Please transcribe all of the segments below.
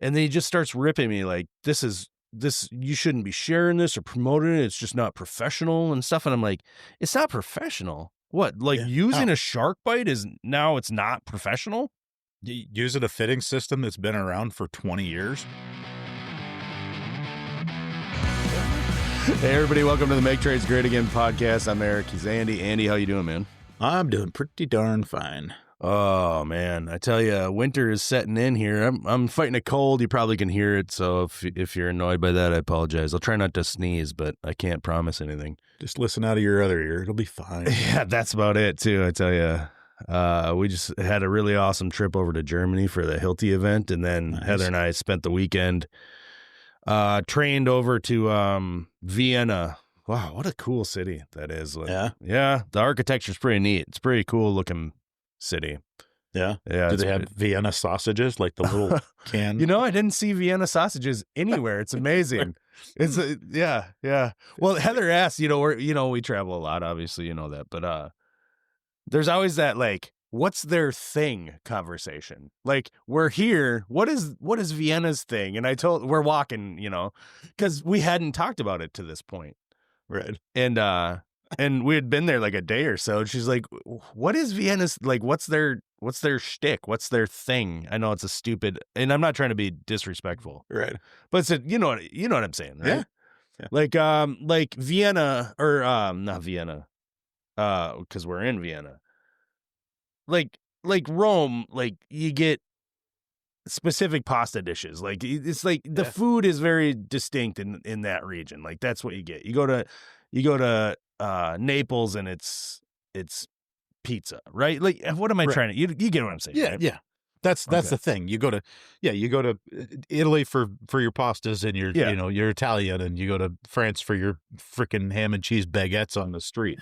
And then he just starts ripping me like, this, you shouldn't be sharing this or promoting it. It's just not professional and stuff. And I'm like, it's not professional. What? Like using a shark bite it's not professional? Using a fitting system that's been around for 20 years. Hey, everybody. Welcome to the Make Trades Great Again podcast. I'm Eric. He's Andy. Andy, how you doing, man? I'm doing pretty darn fine. Oh, man. I tell you, winter is setting in here. I'm fighting a cold. You probably can hear it. So if you're annoyed by that, I apologize. I'll try not to sneeze, but I can't promise anything. Just listen out of your other ear. It'll be fine. Yeah, that's about it, too. I tell you. We just had a really awesome trip over to Germany for the Hilti event. And then Heather and I spent the weekend trained over to Vienna. Wow, what a cool city that is. Yeah, the architecture's pretty neat. It's pretty cool looking city. Yeah. Do they have Vienna sausages, like the little can? I didn't see Vienna sausages anywhere. It's amazing. It's yeah. Well, Heather asked, we travel a lot, obviously, you know that, but there's always that like, what's their thing conversation? Like, we're here. What is Vienna's thing? And we're walking, because we hadn't talked about it to this point. Right. And we had been there like a day or so. And she's like, what is Vienna's, like, what's their shtick? What's their thing? I know it's a stupid, and I'm not trying to be disrespectful. Right. But it's you know what I'm saying, right? Yeah. Like Vienna, or not Vienna, because we're in Vienna. Like Rome, like you get specific pasta dishes. Like it's like the food is very distinct in that region. Like that's what you get. You go to Naples and it's pizza, right? Like what am I trying to? You get what I'm saying? Yeah, right? yeah. That's the thing. You go to Italy for your pastas and you're Italian, and you go to France for your freaking ham and cheese baguettes on the street.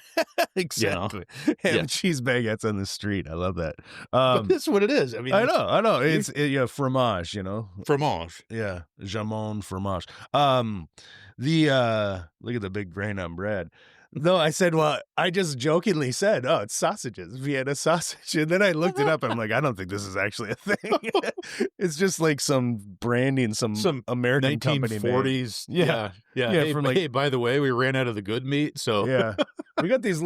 Exactly. Ham and cheese baguettes on the street. I love that. But that's what it is. I mean, I know. It's fromage, Fromage. Yeah. Jamon fromage. Look at the big brain on Brad. No, I said, well, I just jokingly said, oh, it's sausages, Vienna sausage. And then I looked it up and I'm like, I don't think this is actually a thing. It's just like some branding, some American 1940s. Company. Yeah. Hey, by the way, we ran out of the good meat. So yeah, we got these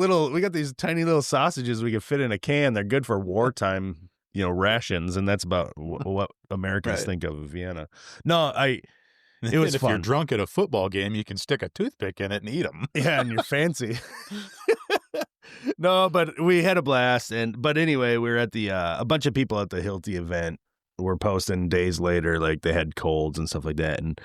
tiny little sausages we could fit in a can. They're good for wartime, rations. And that's about what Americans think of Vienna. No, it was if fun. You're drunk at a football game, you can stick a toothpick in it and eat them. Yeah, and you're fancy. No, but we had a blast. But anyway, we were at a bunch of people at the Hilti event were posting days later, like they had colds and stuff like that. And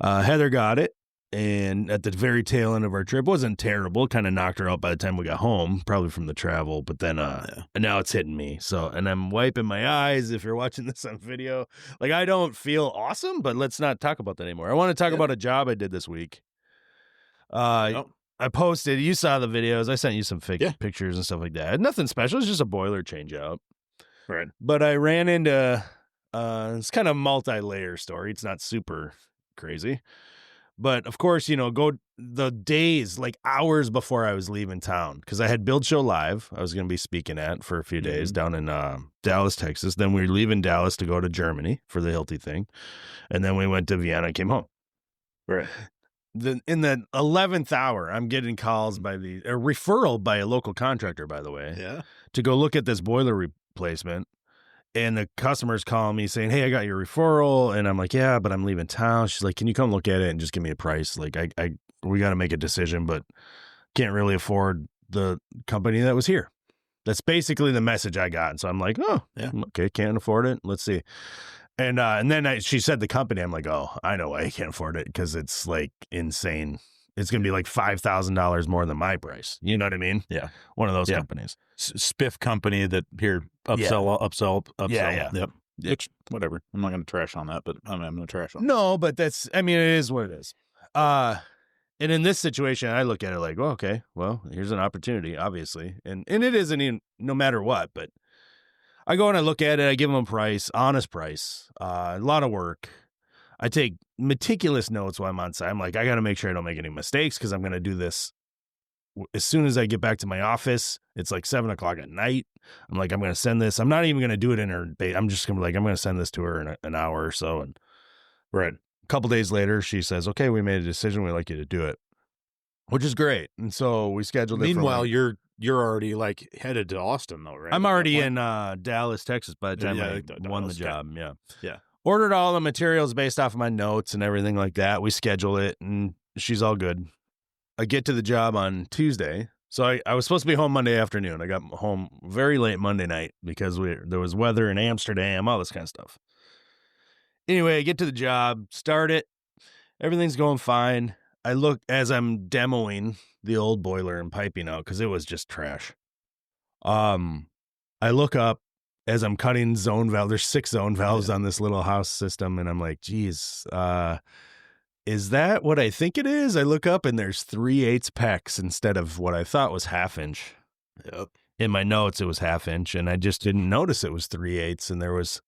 Heather got it. And at the very tail end of our trip, wasn't terrible. Kind of knocked her out by the time we got home, probably from the travel. But then now it's hitting me. And I'm wiping my eyes. If you're watching this on video, like I don't feel awesome, but let's not talk about that anymore. I want to talk about a job I did this week. I posted. You saw the videos. I sent you some fake pictures and stuff like that. Nothing special. It's just a boiler change out. Right. But I ran into it's kind of a multi-layer story. It's not super crazy. But of course, go the days, like hours before I was leaving town, because I had Build Show Live. I was going to be speaking at for a few days down in Dallas, Texas. Then we were leaving Dallas to go to Germany for the Hilti thing. And then we went to Vienna and came home. Right. In the 11th hour, I'm getting calls by a referral by a local contractor, by the way, to go look at this boiler replacement. And the customer's calling me saying, hey, I got your referral. And I'm like, yeah, but I'm leaving town. She's like, can you come look at it and just give me a price? Like, we got to make a decision, but can't really afford the company that was here. That's basically the message I got. And so I'm like, oh, yeah, okay, can't afford it. Let's see. And then she said the company. I'm like, oh, I know why I can't afford it, because it's like insane. It's going to be like $5,000 more than my price. You know what I mean? Yeah. One of those companies. Spiff company that here upsell. Yeah. Yep. Which, whatever. I'm not going to trash on that, but I'm going to trash on No, but it is what it is. And in this situation, I look at it like, well, okay, well, here's an opportunity, obviously. And it isn't even, no matter what, but I go and I look at it. I give them a price, honest price, a lot of work. I take meticulous notes while I'm on site. I'm like, I got to make sure I don't make any mistakes, because I'm going to do this as soon as I get back to my office. It's like 7:00 at night. I'm going to send this. I'm not even going to do it in her. I'm just going to I'm going to send this to her in an hour or so. And Right. A couple days later, she says, okay, we made a decision. We'd like you to do it, which is great. And so we scheduled it. Meanwhile, you're already like headed to Austin though, right? I'm already in Dallas, Texas by the time I won the job. Yeah. Yeah. Ordered all the materials based off of my notes and everything like that. We schedule it and she's all good. I get to the job on Tuesday. So I was supposed to be home Monday afternoon. I got home very late Monday night because there was weather in Amsterdam, all this kind of stuff. Anyway, I get to the job, start it. Everything's going fine. I look as I'm demoing the old boiler and piping out because it was just trash. I look up as I'm cutting zone valve. There's 6 zone valves on this little house system, and I'm like, geez, is that what I think it is? I look up and there's 3/8 PEX instead of what I thought was 1/2 inch. Yep. In my notes, it was 1/2 inch, and I just didn't notice it was 3/8. And there was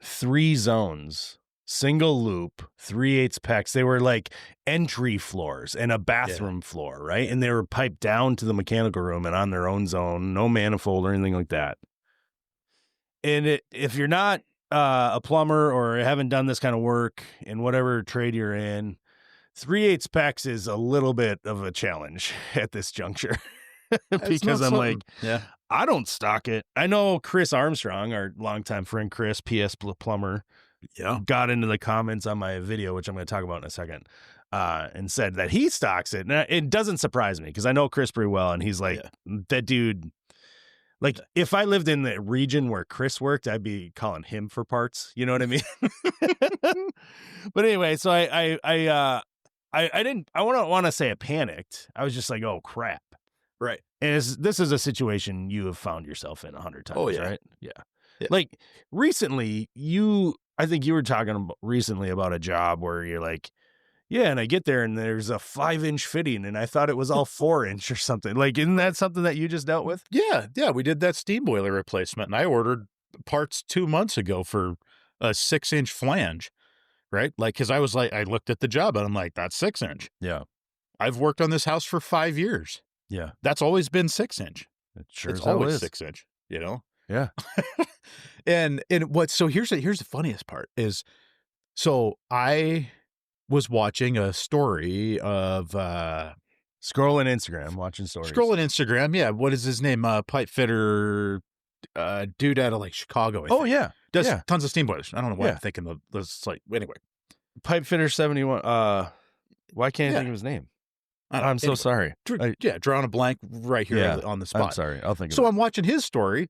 3 zones, single loop, 3/8 PEX. They were like entry floors and a bathroom floor, right? And they were piped down to the mechanical room and on their own zone, no manifold or anything like that. And if you're not a plumber or haven't done this kind of work in whatever trade you're in, 3/8 PEX is a little bit of a challenge at this juncture because I'm like, I don't stock it. I know Chris Armstrong, our longtime friend Chris, PS Plumber, got into the comments on my video, which I'm going to talk about in a second, and said that he stocks it. And it doesn't surprise me because I know Chris pretty well, and he's like, that dude. Like, if I lived in the region where Chris worked, I'd be calling him for parts. You know what I mean? But anyway, so I don't want to say I panicked. I was just like, oh, crap. Right. And this is a situation you have found yourself in 100 times, right? Yeah. Like, recently, I think you were talking recently about a job where you're like, yeah, and I get there and there's a 5-inch fitting and I thought it was all 4-inch or something. Like, isn't that something that you just dealt with? Yeah. We did that steam boiler replacement and I ordered parts 2 months ago for a 6-inch flange, right? Like, because I was like, I looked at the job and I'm like, that's 6-inch. Yeah. I've worked on this house for 5 years. Yeah. That's always been 6-inch. It's always 6-inch, you know? Yeah. and here's the funniest part is, so I was watching a story of scrolling Instagram, watching stories. Yeah. What is his name? Pipe fitter, dude out of like Chicago. I think. Yeah. Does tons of steam boilers. I don't know why I'm thinking of this. Like, anyway, Pipe fitter 71. Why can't I think of his name? I'm so sorry. Drawing a blank right here on the spot. I'm sorry. I'll think of it. So I'm watching his story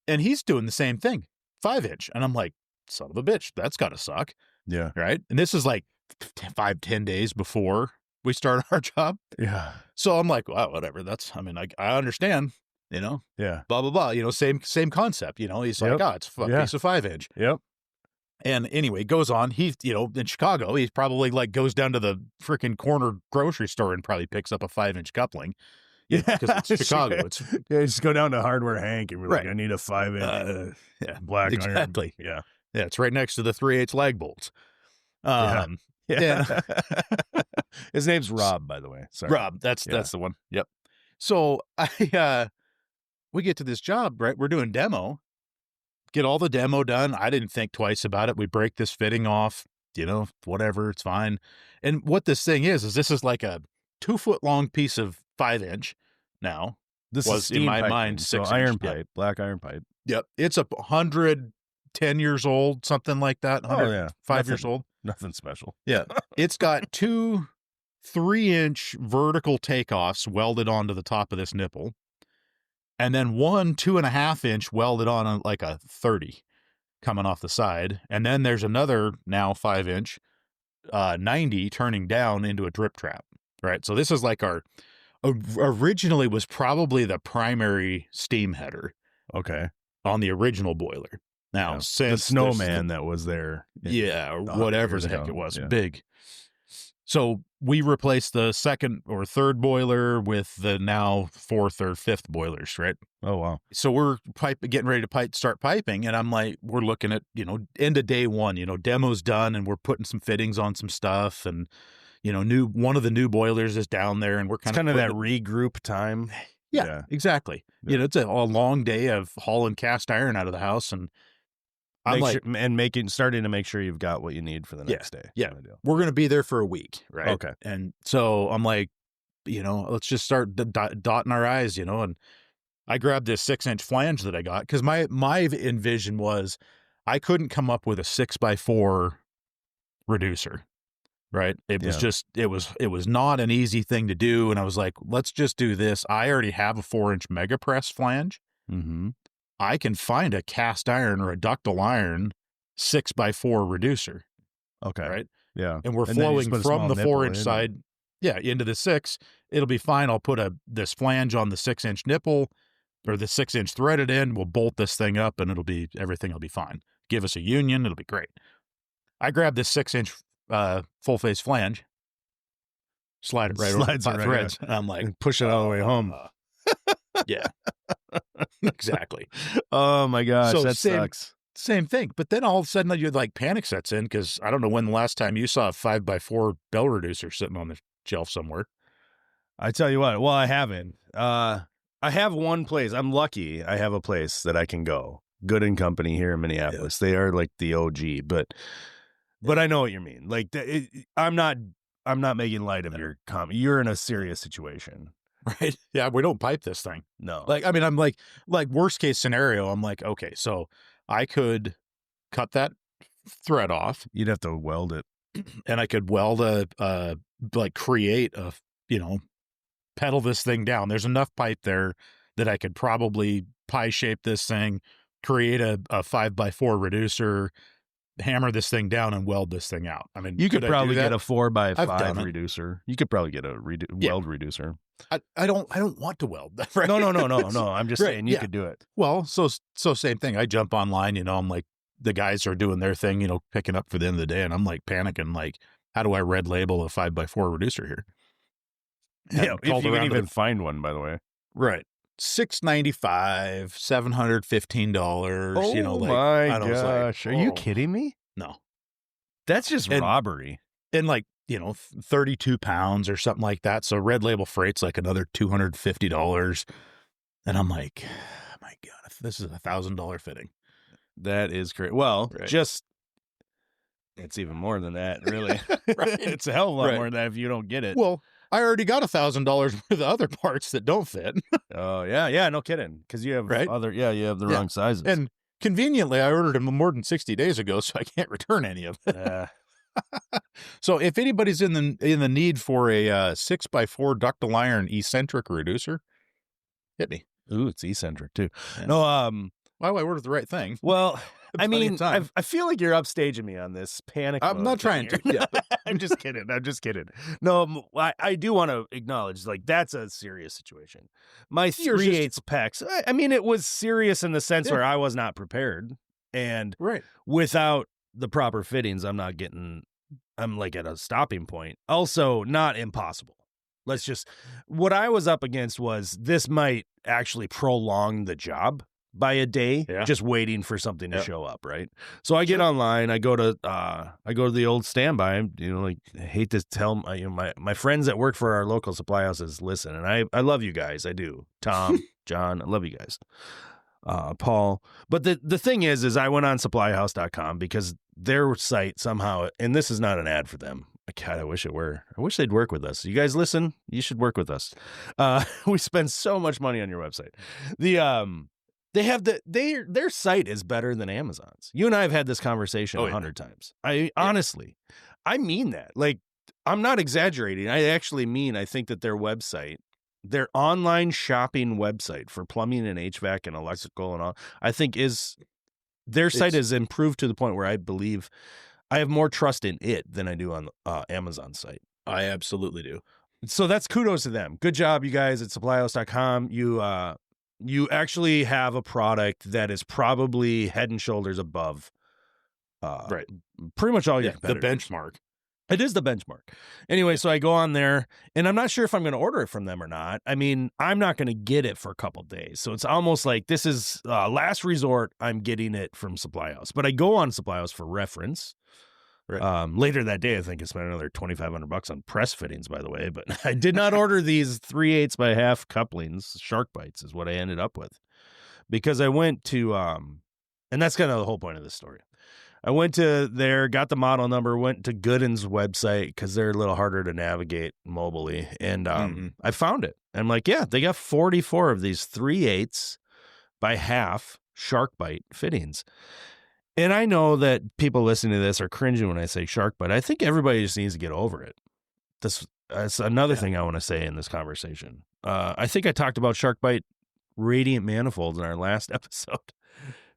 and he's doing the same thing, 5-inch. And I'm like, son of a bitch, that's got to suck. Yeah. Right. And this is like 5-10 days before we start our job. Yeah. So I'm like, wow, whatever. I understand, you know? Yeah. Blah, blah, blah. You know, same concept. You know, he's like, it's a piece of 5-inch. Yep. And anyway, goes on. He, in Chicago, he probably like goes down to the freaking corner grocery store and probably picks up a 5-inch coupling. Yeah, because it's Chicago. It's just go down to Hardware Hank and be like, I need a 5-inch black iron. Yeah. Yeah, it's right next to the 3/8 lag bolts. His name's Rob, by the way. Sorry. Rob, that's the one. Yep. So we get to this job, right? We're doing demo. Get all the demo done. I didn't think twice about it. We break this fitting off, whatever, it's fine. And what this thing is this is like a 2-foot long piece of 5-inch now. This was is in my piping, mind 6-inch. So iron pipe, black iron pipe. Yep. It's 110 years old, something like that. 5 years old. Nothing special. Yeah. It's got 2 3-inch vertical takeoffs welded onto the top of this nipple. And then 1 2.5-inch welded on like a 30 coming off the side. And then there's another now 5-inch 90 turning down into a drip trap. Right. So this is like our originally was probably the primary steam header. Okay. On the original boiler. Now, since the snowman that was there. Whatever the heck it was. Big. So we replaced the second or third boiler with the now 4th or 5th boilers, right? Oh, wow. So we're getting ready to start piping. And I'm like, we're looking at, end of day 1, demo's done and we're putting some fittings on some stuff. And, one of the new boilers is down there and we're kind of that regroup time. Yeah, exactly. Yeah. It's a long day of hauling cast iron out of the house. And I'm like, starting to make sure you've got what you need for the next day. Yeah. We're going to be there for a week. Right. Okay. And so I'm like, let's just start dotting our I's, and I grabbed this 6-inch flange that I got because my envision was I couldn't come up with a 6x4 reducer. Right. It was just, it was not an easy thing to do. And I was like, let's just do this. I already have a 4-inch mega press flange. Mm-hmm. I can find a cast iron or a ductile iron 6x4 reducer. Okay. Right. Yeah. And we're flowing from the 4-inch side. Yeah. Into the 6. It'll be fine. I'll put this flange on the 6-inch nipple or the 6-inch threaded end. We'll bolt this thing up and everything will be fine. Give us a union. It'll be great. I grabbed this 6-inch full face flange, slide it right over the 5 threads, and I'm like, and push it all the way home. Yeah, exactly. Oh my gosh, that sucks. Same thing. But then all of a sudden, you like panic sets in because I don't know when the last time you saw a 5x4 bell reducer sitting on the shelf somewhere. I tell you what. Well, I haven't. I have one place. I'm lucky. I have a place that I can go. Good and Company here in Minneapolis. Yeah. They are like the OG, but I know what you mean. Like, I'm not making light of your comment. You're in a serious situation, right? Yeah, we don't pipe this thing. No, like, I mean, I'm like worst case scenario. I'm like, okay, so I could cut that thread off. You'd have to weld it, and I could weld create a, pedal this thing down. There's enough pipe there that I could probably pie shape this thing, create a 5x4 reducer, hammer this thing down and weld this thing out. I mean, you could probably get a 4x5 reducer. You could probably get a weld reducer. I don't want to weld that. Right? No. I'm just saying you could do it. Well, so same thing. I jump online, I'm like, the guys are doing their thing, picking up for the end of the day. And I'm like panicking, like, how do I red label a 5x4 reducer here? And if you can even find one, by the way. Right. $695, $715. Oh my gosh. Are you kidding me? No. That's just robbery. And 32 pounds or something like that. So red label freight's like another $250. And I'm like, oh my God, this is $1,000 fitting. That is great. Well, it's even more than that, really. Right. It's a hell of a lot more than that if you don't get it. Well, I already got $1,000 worth of other parts that don't fit. Oh yeah, no kidding. Because you have you have the wrong sizes. And conveniently, I ordered them more than 60 days ago, so I can't return any of them. So if anybody's in the need for a 6x4 ductile iron eccentric reducer, hit me. Ooh, it's eccentric too. Yeah. No, I ordered the right thing. Well, I mean, I feel like you're upstaging me on this panic. I'm not trying to. Yeah. I'm just kidding. No, I do want to acknowledge, like, that's a serious situation. My 3/8 pecs, I mean, it was serious in the sense where I was not prepared. And without the proper fittings, I'm like at a stopping point. Also, not impossible. What I was up against was this might actually prolong the job by a day, just waiting for something to show up, right? So I get online, I go to the old standby, I hate to tell my friends that work for our local supply houses listen, and I love you guys, I do. Tom, John, I love you guys. Paul. But the thing is I went on supplyhouse.com because their site somehow, and this is not an ad for them. God, I wish it were. I wish they'd work with us. You guys listen, you should work with us. We spend so much money on your website. They have their site is better than Amazon's. You and I have had this conversation 100 times. Honestly, I mean that. Like, I'm not exaggerating. I actually mean, I think that their website, their online shopping website for plumbing and HVAC and electrical and all, I think their site is improved to the point where I believe I have more trust in it than I do on Amazon's site. I absolutely do. So that's kudos to them. Good job, you guys at supplyhouse.com. You actually have a product that is probably head and shoulders above pretty much all your competitors. The benchmark. It is the benchmark. Anyway, so I go on there, and I'm not sure if I'm going to order it from them or not. I mean, I'm not going to get it for a couple of days. So it's almost like this is last resort. I'm getting it from Supply House. But I go on Supply House for reference. Right. Later that day, I think I spent another $2,500 on press fittings, by the way. But I did not order these 3/8 by half couplings. Sharkbites is what I ended up with, because I went to And that's kind of the whole point of this story. I went to there, got the model number, went to Gooden's website because they're a little harder to navigate mobily. And I found it. I'm like, yeah, they got 44 of these 3/8 by half sharkbite fittings. And I know that people listening to this are cringing when I say sharkbite. I think everybody just needs to get over it. That's another thing I want to say in this conversation. I think I talked about sharkbite radiant manifolds in our last episode.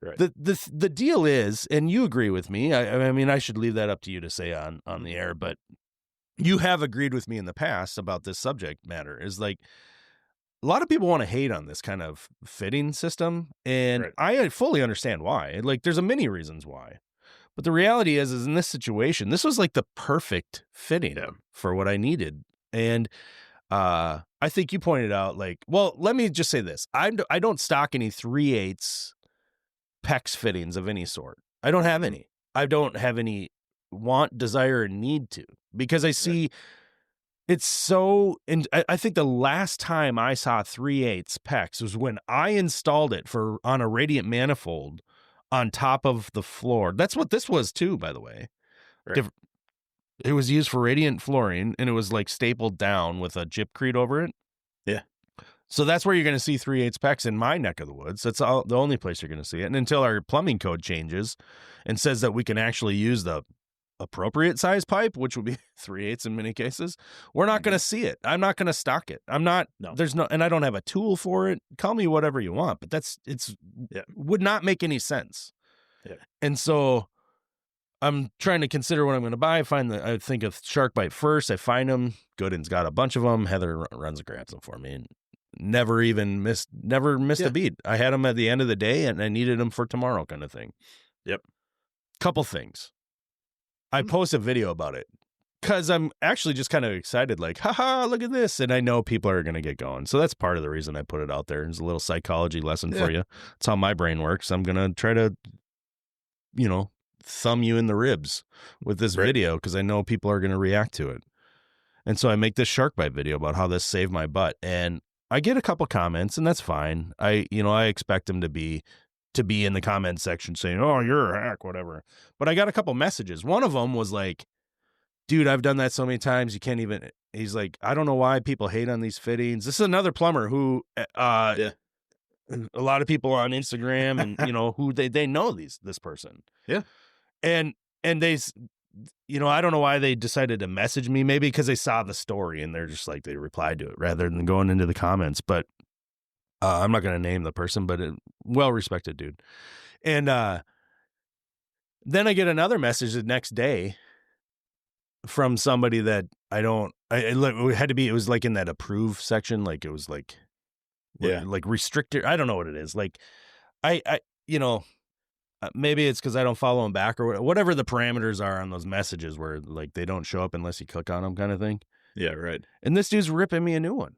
Right. The deal is, and you agree with me. I mean, I should leave that up to you to say on the air, but you have agreed with me in the past about this subject matter. Is like a lot of people want to hate on this kind of fitting system, and I fully understand why. Like, there's a many reasons why, but the reality is in this situation, this was like the perfect fitting for what I needed, and I think you pointed out, like, well, let me just say this: I don't stock any 3/8 PEX fittings of any sort. I don't have any. I don't have any want, desire, and need to, because I see it's so. And I think the last time I saw 3/8 PEX was when I installed it on a radiant manifold on top of the floor. That's what this was too, by the way. Right. It was used for radiant flooring, and it was like stapled down with a gypcrete over it. Yeah. So that's where you're going to see 3/8 PEX in my neck of the woods. That's the only place you're going to see it. And until our plumbing code changes and says that we can actually use the appropriate size pipe, which would be 3/8 in many cases, we're not going to see it. I'm not going to stock it. I'm not. No. There's no, and I don't have a tool for it. Call me whatever you want, but would not make any sense. Yeah. And so I'm trying to consider what I'm going to buy. I think of Sharkbite first. I find them. Gooden's got a bunch of them. Heather runs and grabs them for me, and never missed a beat. I had them at the end of the day, and I needed them for tomorrow, kind of thing. Yep. Couple things. I post a video about it because I'm actually just kind of excited, like, haha, look at this. And I know people are going to get going. So that's part of the reason I put it out there. It's a little psychology lesson for you. That's how my brain works. I'm going to try to, thumb you in the ribs with this video because I know people are going to react to it. And so I make this Sharkbite video about how this saved my butt. And I get a couple comments, and that's fine. I expect them to be in the comment section saying, oh, you're a hack, whatever. But I got a couple messages. One of them was like, dude, I've done that so many times. You can't even, he's like, I don't know why people hate on these fittings. This is another plumber who, a lot of people on Instagram and, who they know this person. Yeah. And they, I don't know why they decided to message me, maybe because they saw the story and they're just like, they replied to it rather than going into the comments. But I'm not going to name the person, but well-respected dude. And then I get another message the next day from somebody that it had to be, it was like in that approve section. Like it was like, like restricted. I don't know what it is. Like maybe it's because I don't follow them back or whatever the parameters are on those messages where like they don't show up unless you click on them kind of thing. Yeah, right. And this dude's ripping me a new one.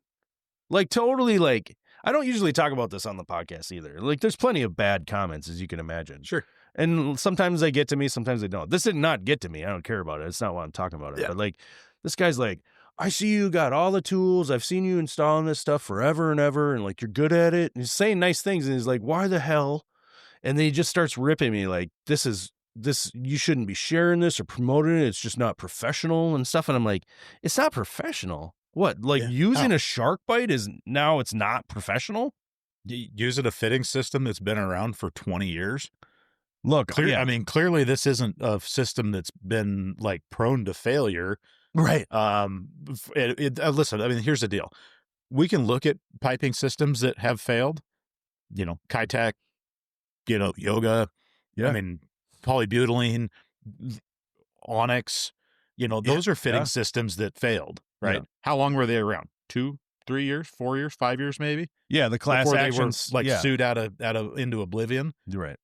Like totally like, I don't usually talk about this on the podcast either. Like there's plenty of bad comments, as you can imagine. Sure. And sometimes they get to me, sometimes they don't. This did not get to me. I don't care about it. It's not why I'm talking about it. Yeah. But like this guy's like, I see you got all the tools. I've seen you installing this stuff forever and ever. And like, you're good at it. And he's saying nice things. And he's like, why the hell? And then he just starts ripping me like, you shouldn't be sharing this or promoting it. It's just not professional and stuff. And I'm like, it's not professional. What? Like using a Sharkbite it's not professional? Using a fitting system that's been around for 20 years? Look, I mean, clearly this isn't a system that's been like prone to failure. Right. Listen, I mean, here's the deal. We can look at piping systems that have failed, Kitec, Yoga, I mean, polybutylene, Onyx, those are fitting systems that failed, right? Yeah. How long were they around? 2, 3 years, 4 years, 5 years, maybe? Yeah. The class before actions. They were sued out of into oblivion. Right.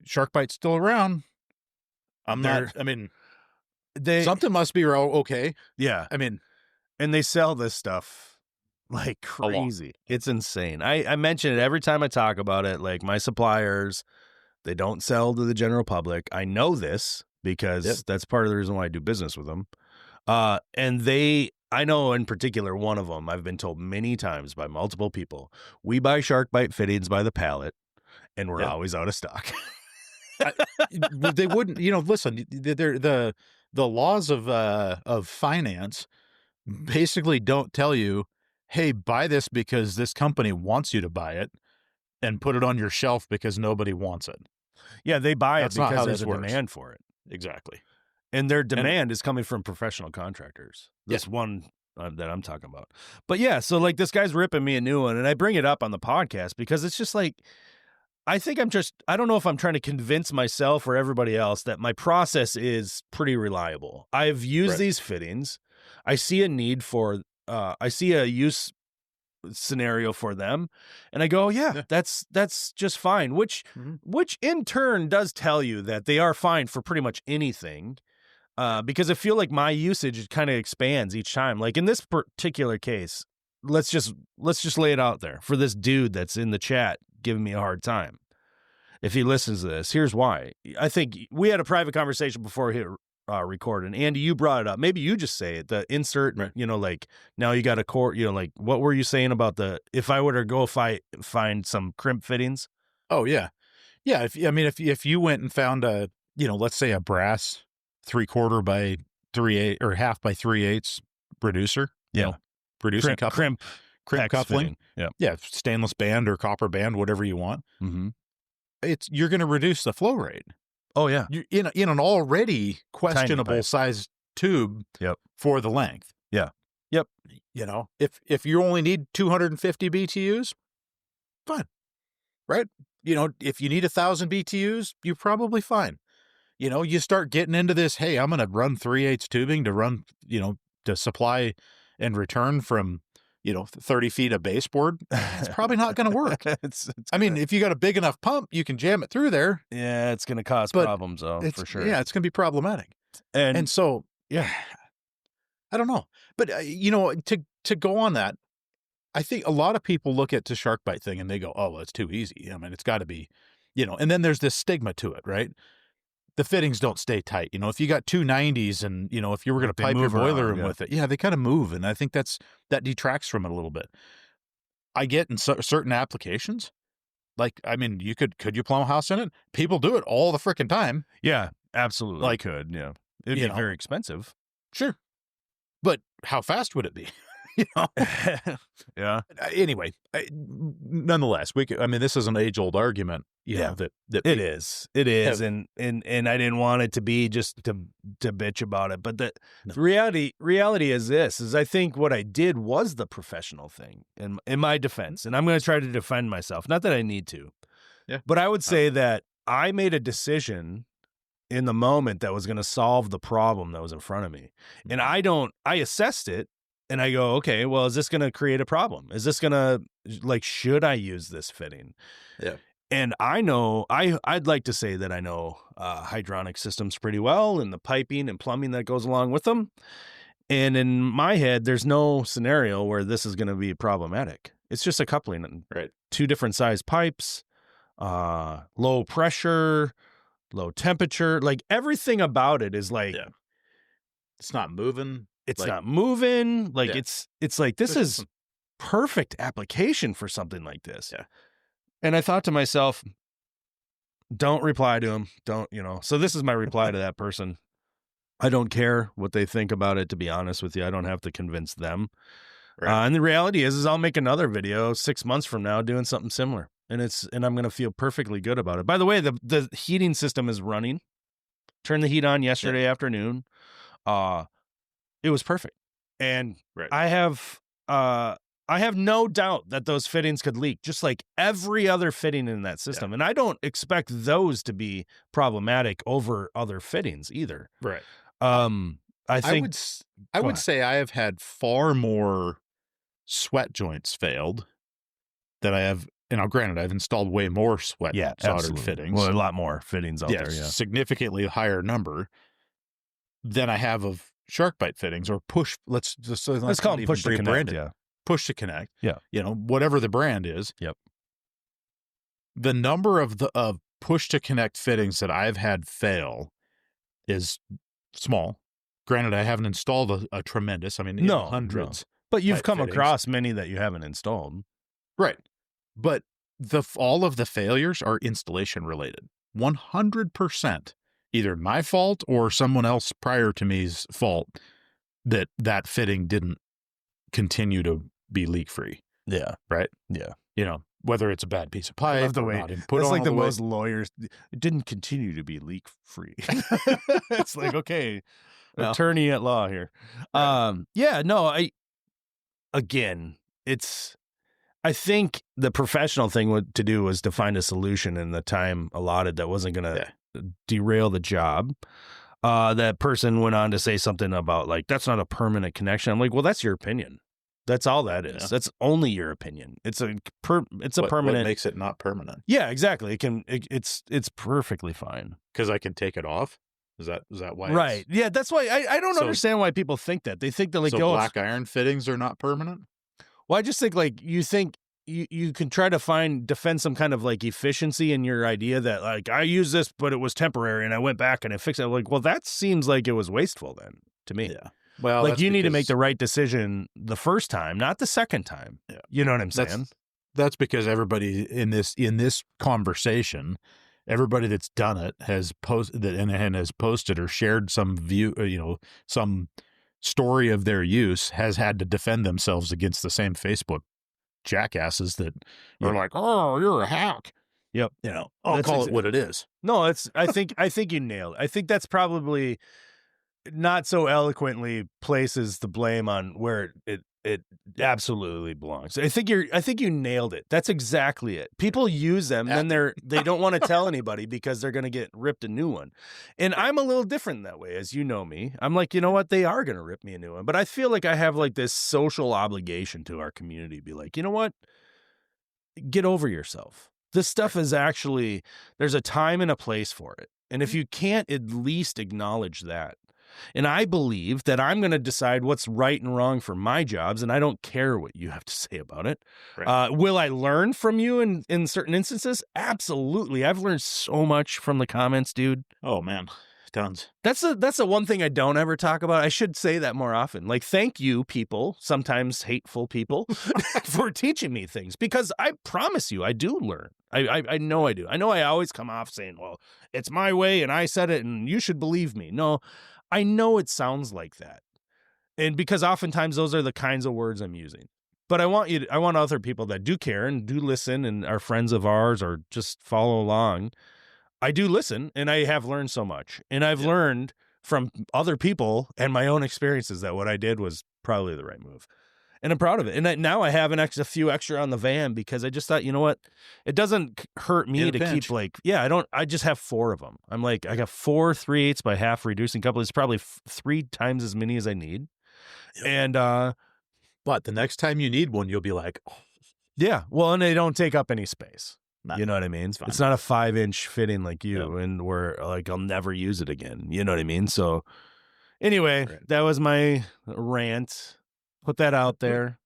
Sharkbite's still around. Something must be okay. Yeah. I mean, and they sell this stuff like crazy. It's insane. I mention it every time I talk about it. Like my suppliers, they don't sell to the general public. I know this because that's part of the reason why I do business with them. And I know in particular one of them, I've been told many times by multiple people, we buy Sharkbite fittings by the pallet. and we're always out of stock. They wouldn't, listen, the laws of finance basically don't tell you, hey, buy this because this company wants you to buy it and put it on your shelf because nobody wants it. Yeah, they buy That's it because there's a demand for it. Exactly. And their demand is coming from professional contractors. This one that I'm talking about. But yeah, so like this guy's ripping me a new one, and I bring it up on the podcast because it's just like, I think I don't know if I'm trying to convince myself or everybody else that my process is pretty reliable. I've used these fittings. I see a need for, I see a use scenario for them, and I go, that's just fine, which in turn does tell you that they are fine for pretty much anything, because I feel like my usage kind of expands each time. Like in this particular case, let's just lay it out there for this dude that's in the chat giving me a hard time. If he listens to this, here's why. I think we had a private conversation before he recorded. And Andy, you brought it up. Maybe you just say it. The insert, like now you got a core. Like what were you saying about if I were to go find some crimp fittings? Oh yeah, yeah. If you went and found a let's say a brass 3/4 by 3/8 or 1/2 by 3/8 reducer, reducing crimp coupling, stainless band or copper band, whatever you want. You're going to reduce the flow rate. Oh yeah, in an already questionable size tube. For the length. Yep. If you only need 250 BTUs, fine, right? If you need 1,000 BTUs, you're probably fine. You start getting into this. Hey, I'm going to run 3/8 tubing to run, to supply and return from 30 feet of baseboard. It's probably not going to work. If you got a big enough pump, you can jam it through there. Yeah, it's going to cause problems, though, for sure. Yeah, it's going to be problematic. And so, I don't know. But, to go on that, I think a lot of people look at the sharkbite thing and they go, oh, well, it's too easy. It's got to be, and then there's this stigma to it, right? The fittings don't stay tight. If you got 290s and, if you were going to pipe your boiler room with it, they kind of move. And I think that detracts from it a little bit. I get in certain applications, like, could you plumb a house in it? People do it all the freaking time. Yeah, absolutely. Like, could, yeah. It'd be very expensive. Sure. But how fast would it be? Yeah. Anyway, nonetheless, this is an age-old argument. That it is. And I didn't want it to be just to bitch about it. But the reality is this: is I think what I did was the professional thing in my defense, and I'm going to try to defend myself. Not that I need to, but I would say that I made a decision in the moment that was going to solve the problem that was in front of me, and I assessed it. And I go, okay, well, is this going to create a problem? Is this going to, should I use this fitting? Yeah. And I know, I'd like to say that I know hydronic systems pretty well and the piping and plumbing that goes along with them. And in my head, there's no scenario where this is going to be problematic. It's just a coupling. Right. 2 different size pipes, low pressure, low temperature. Like everything about it is it's not moving. It's not moving. It's like, this is perfect application for something like this. Yeah. And I thought to myself, don't reply to him. Don't, so this is my reply to that person. I don't care what they think about it, to be honest with you. I don't have to convince them. Right. And the reality is I'll make another video 6 months from now doing something similar. And I'm going to feel perfectly good about it. By the way, the heating system is running. Turned the heat on yesterday afternoon. It was perfect. And I have no doubt that those fittings could leak, just like every other fitting in that system. And I don't expect those to be problematic over other fittings either. Right. I would say I have had far more sweat joints failed than I have. Granted, I've installed way more soldered fittings. Well, a lot more fittings out there. Yeah, significantly higher number than I have of sharkbite fittings or push. Let's call them push to connect. Yeah, push to connect. Yeah, whatever the brand is. Yep. The number of push to connect fittings that I've had fail is small. Granted, I haven't installed a tremendous. Hundreds. No. But you've come across many that you haven't installed. Right. But all of the failures are installation related. 100%. Either my fault or someone else prior to me's fault that fitting didn't continue to be leak free. Yeah. Right? Yeah. You know, whether it's a bad piece of pipe, I love the way not input that's on like the all most lawyers. It didn't continue to be leak free. It's like, okay, Well, attorney at law here. Right. Yeah, no, I think the professional thing to do was to find a solution in the time allotted that wasn't going to derail the job. That person went on to say something about like, that's not a permanent connection. I'm like, well, that's your opinion. That's all that is. Yeah. That's only your opinion. It's a permanent. What makes it not permanent? Yeah, exactly. It's perfectly fine. Because I can take it off. Is that why? Right. Yeah, that's why I don't understand why people think that. They think that like, black iron fittings are not permanent. Well, I just think like you can try to defend some kind of like efficiency in your idea that like I used this, but it was temporary and I went back and I fixed it. I'm like, well, that seems like it was wasteful then to me. Yeah. Well, like you need to make the right decision the first time, not the second time. Yeah. You know what I'm saying? That's because everybody in this conversation, everybody that's done it has posted and has posted or shared some view, some story of their use, has had to defend themselves against the same Facebook jackasses that are like, oh, you're a hack. Yep. I'll call it what it is. No, I think you nailed it. I think that's probably not so eloquently places the blame on where it absolutely belongs. I think you nailed it. That's exactly it. People use them and then they don't want to tell anybody because they're going to get ripped a new one. And I'm a little different that way, as you know me. I'm like, you know what? They are going to rip me a new one. But I feel like I have like this social obligation to our community. Be like, you know what? Get over yourself. This stuff is actually, there's a time and a place for it. And if you can't at least acknowledge that, and I believe that I'm going to decide what's right and wrong for my jobs, and I don't care what you have to say about it. Right. Will I learn from you in certain instances? Absolutely. I've learned so much from the comments, dude. Oh, man. Tons. That's the one thing I don't ever talk about. I should say that more often. Like, thank you, people, sometimes hateful people, for teaching me things, because I promise you, I do learn. I know I do. I know I always come off saying, well, it's my way and I said it and you should believe me. No, I know it sounds like that. And because oftentimes those are the kinds of words I'm using. But I want other people that do care and do listen and are friends of ours or just follow along. I do listen, and I have learned so much. And I've learned from other people and my own experiences that what I did was probably the right move. And I'm proud of it. And now I have a few extra on the van because I just thought, you know what? It doesn't hurt me to keep I just have 4 of them. I'm like, I got 4 3/8 by half reducing couplings. It's probably 3 times as many as I need. Yep. And, but the next time you need one, you'll be like, oh. Yeah. Well, and they don't take up any space. Nah, you know what I mean? It's not a 5-inch fitting like you, and where like I'll never use it again. You know what I mean? So anyway, that was my rant. Put that out there.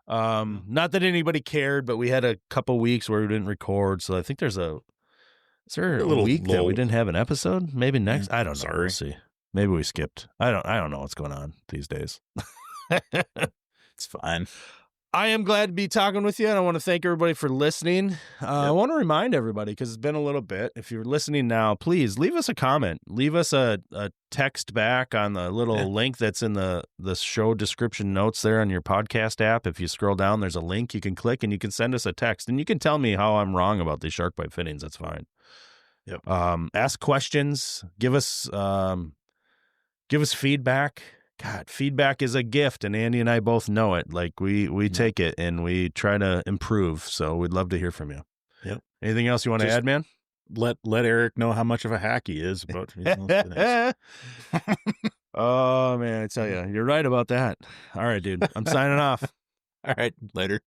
Not that anybody cared, but we had a couple weeks where we didn't record, so I think is there a little week that we didn't have an episode? Maybe next. I don't know. We'll see. Maybe we skipped. I don't know what's going on these days. It's fine. I am glad to be talking with you, and I want to thank everybody for listening. I want to remind everybody, because it's been a little bit, if you're listening now, please leave us a comment. Leave us a text back on the little link that's in the show description notes there on your podcast app. If you scroll down, there's a link you can click, and you can send us a text. And you can tell me how I'm wrong about these sharkbite fittings. That's fine. Yep. Ask questions. Give us feedback. God, feedback is a gift, and Andy and I both know it. Like we take it and we try to improve. So we'd love to hear from you. Yep. Anything else you want to add, man? Let Eric know how much of a hack he is. But oh man, I tell you, you're right about that. All right, dude. I'm signing off. All right, later.